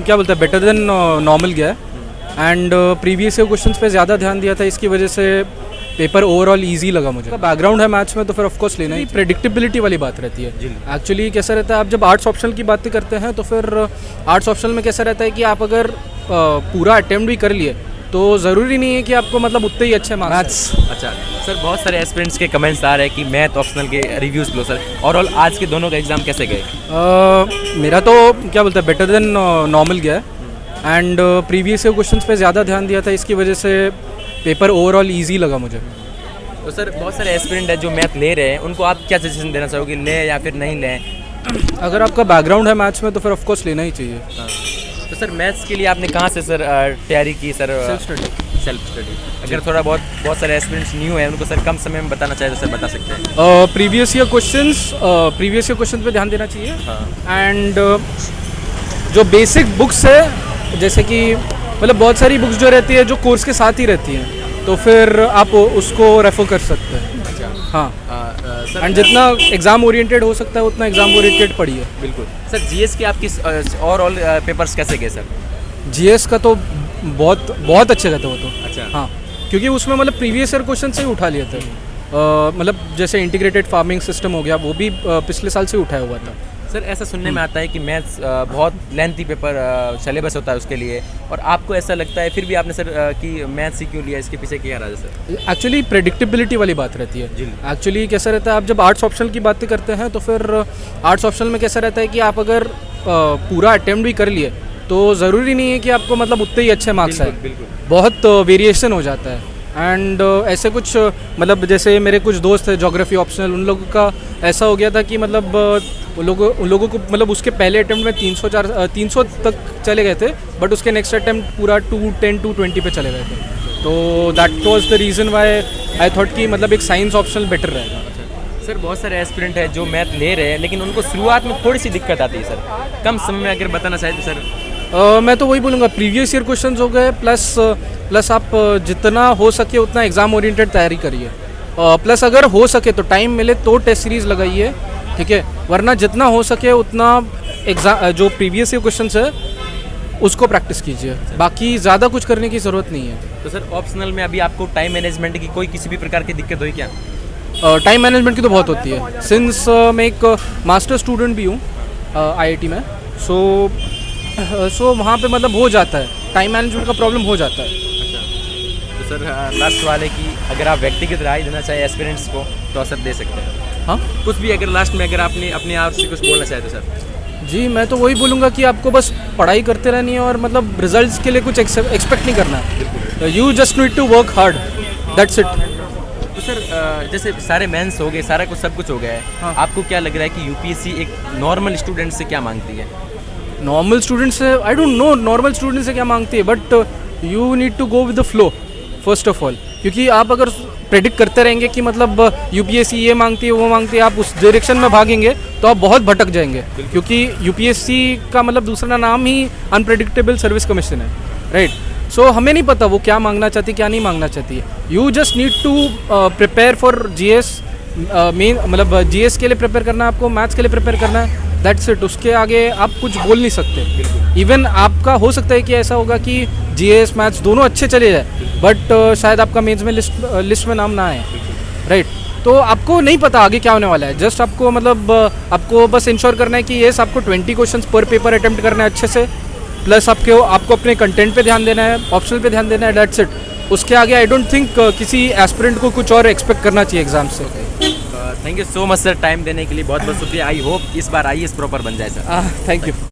क्या बोलते हैं बेटर देन नॉर्मल गया है एंड प्रीवियस क्वेश्चंस पे ज़्यादा ध्यान दिया था, इसकी वजह से पेपर ओवरऑल इजी लगा मुझे। बैकग्राउंड है मैथ्स में तो फिर ऑफकोर्स लेना ही, प्रेडिक्टेबिलिटी वाली बात रहती है। एक्चुअली कैसा रहता है, आप जब आर्ट्स ऑप्शनल की बातें करते हैं तो फिर आर्ट्स ऑप्शनल में कैसा रहता है कि आप अगर पूरा अटेम्प्ट भी कर लिए तो ज़रूरी नहीं है कि आपको मतलब उतने ही अच्छे मार्क्स। अच्छा सर, बहुत सारे एस्पिरेंट्स के कमेंट्स आ रहे हैं कि मैथ ऑप्शनल के रिव्यूज़ लो सर। ओवरऑल आज के दोनों का एग्ज़ाम कैसे गए? मेरा तो क्या बोलते हैं बेटर देन नॉर्मल गया है एंड प्रीवियस क्वेश्चंस पे ज़्यादा ध्यान दिया था, इसकी वजह से पेपर ओवरऑल इजी लगा मुझे। तो सर बहुत सारे एस्पिरेंट है जो मैथ ले रहे हैं, उनको आप क्या सजेशन देना चाहोगे, लें या फिर नहीं लें? अगर आपका बैकग्राउंड है मैथ्स में तो फिर ऑफकोर्स लेना ही चाहिए। तो सर मैथ्स के लिए आपने कहाँ से सर तैयारी की सर? Self study. अगर थोड़ा बहुत सारे एस्पिरेंट्स न्यू हैं, उनको सर कम समय में बताना चाहिए तो सर बता सकते हैं? प्रीवियस ईयर क्वेश्चंस पे ध्यान देना चाहिए एंड जो बेसिक बुक्स है, जैसे कि मतलब बहुत सारी बुक्स जो रहती है जो कोर्स के साथ ही रहती हैं, तो फिर आप उसको रेफर कर सकते हैं। हाँ एंड जितना एग्ज़ाम ओरिएंटेड हो सकता है उतना एग्ज़ाम ओरिएंटेड पढ़िए। बिल्कुल सर। जीएस के आपकी ओवरऑल पेपर्स कैसे गए सर? जीएस का तो बहुत अच्छे गए थे वो तो। अच्छा। हाँ, क्योंकि उसमें मतलब प्रीवियस ईयर क्वेश्चन से ही उठा लिए थे। मतलब जैसे इंटीग्रेटेड फार्मिंग सिस्टम हो गया, वो भी पिछले साल से उठाया हुआ था। सर ऐसा सुनने में आता है कि मैथ्स बहुत लेंथी पेपर सिलेबस होता है उसके लिए, और आपको ऐसा लगता है फिर भी आपने सर कि मैथ्स ही क्यों लिया, इसके पीछे क्या रहा है सर? एक्चुअली प्रेडिक्टेबिलिटी वाली बात रहती है। एक्चुअली कैसा रहता है, आप जब आर्ट्स ऑप्शनल की बातें करते हैं तो फिर आर्ट्स ऑप्शनल में कैसा रहता है कि आप अगर पूरा अटेम्प्ट भी कर लिए तो ज़रूरी नहीं है कि आपको मतलब उतने ही अच्छे मार्क्स आए। बहुत वेरिएशन हो जाता है एंड ऐसे कुछ मतलब जैसे मेरे कुछ दोस्त थे ज्योग्राफी ऑप्शनल, उन लोगों का ऐसा हो गया था कि मतलब उन लोगों को मतलब उसके पहले अटेम्प्ट में 300 तक चले गए थे, बट उसके नेक्स्ट अटेम्प्ट पूरा 210 220 पे चले गए थे। तो that was the reason why I thought कि मतलब एक साइंस ऑप्शनल बेटर रहेगा। सर बहुत सारे एस्पिरेंट है जो मैथ ले रहे हैं, लेकिन उनको शुरुआत में थोड़ी सी दिक्कत आती है सर, कम समय में अगर बताना चाहे तो सर? मैं तो वही बोलूँगा, प्रीवियस ईयर क्वेश्चंस हो गए, प्लस आप जितना हो सके उतना एग्ज़ाम ओरिएंटेड तैयारी करिए, प्लस अगर हो सके तो टाइम मिले तो टेस्ट सीरीज़ लगाइए, ठीक है, वरना जितना हो सके उतना एग्ज़ाम जो प्रीवियस ईयर क्वेश्चंस है उसको प्रैक्टिस कीजिए, बाकी ज़्यादा कुछ करने की ज़रूरत नहीं है। तो सर ऑप्शनल में अभी आपको टाइम मैनेजमेंट की कोई किसी भी प्रकार की दिक्कत हुई क्या? टाइम मैनेजमेंट की तो बहुत होती है, सिंस मैं एक मास्टर स्टूडेंट भी हूँ आईआईटी में, सो वहाँ पे मतलब हो जाता है, टाइम मैनेजमेंट का प्रॉब्लम हो जाता है। अच्छा, तो सर लास्ट सवाल है कि अगर आप व्यक्तिगत राय देना चाहे एस्पिरेंट्स को तो सर दे सकते हैं? हाँ, कुछ भी अगर लास्ट में अगर आपने अपने आप से कुछ बोलना चाहे तो सर? जी, मैं तो वही बोलूँगा कि आपको बस पढ़ाई करते रहनी है और मतलब रिजल्ट्स के लिए कुछ एक्सपेक्ट नहीं करना है। You just need to work hard, that's it. तो सर जैसे सारे मेंस हो गए, सारा कुछ सब कुछ हो गया है, हाँ। आपको क्या लग रहा है कि यूपीएससी एक नॉर्मल स्टूडेंट से क्या मांगती है? नॉर्मल स्टूडेंट से I don't know normal student से क्या मांगती है, but you need to go with the flow first of all, क्योंकि आप अगर प्रेडिक्ट करते रहेंगे कि मतलब यूपीएससी ये मांगती है वो मांगती है, आप उस डायरेक्शन में भागेंगे तो आप बहुत भटक जाएंगे, क्योंकि यूपीएससी का मतलब दूसरा नाम ही अनप्रेडिक्टेबल सर्विस कमीशन है, राइट? सो हमें नहीं पता वो क्या मांगना चाहती है क्या नहीं मांगना चाहती है। You just need to prepare for GS, main मतलब जीएस के लिए प्रिपेयर करना है आपको, मैथ्स के लिए प्रिपेयर करना है, दैट्स इट। उसके आगे आप कुछ बोल नहीं सकते। इवन आपका हो सकता है कि ऐसा होगा कि जीएस मैथ्स दोनों अच्छे चले जाए, बट शायद आपका मेंस में लिस्ट में नाम ना आए, राइट? तो आपको नहीं पता आगे क्या होने वाला है, जस्ट आपको मतलब आपको बस इंश्योर करना है कि येस आपको 20 क्वेश्चंस पर पेपर अटेम्प्ट करना है अच्छे से, प्लस आपको अपने कंटेंट पे ध्यान देना है, ऑप्शनल पे ध्यान देना है, दैट्स इट। उसके आगे आई डोंट थिंक किसी एस्पिरेंट को कुछ और एक्सपेक्ट करना चाहिए एग्जाम से। Thank you so much sir, time देने के लिए बहुत बहुत शुक्रिया। आई होप इस बार आईएएस प्रॉपर बन जाए सर। Thank you.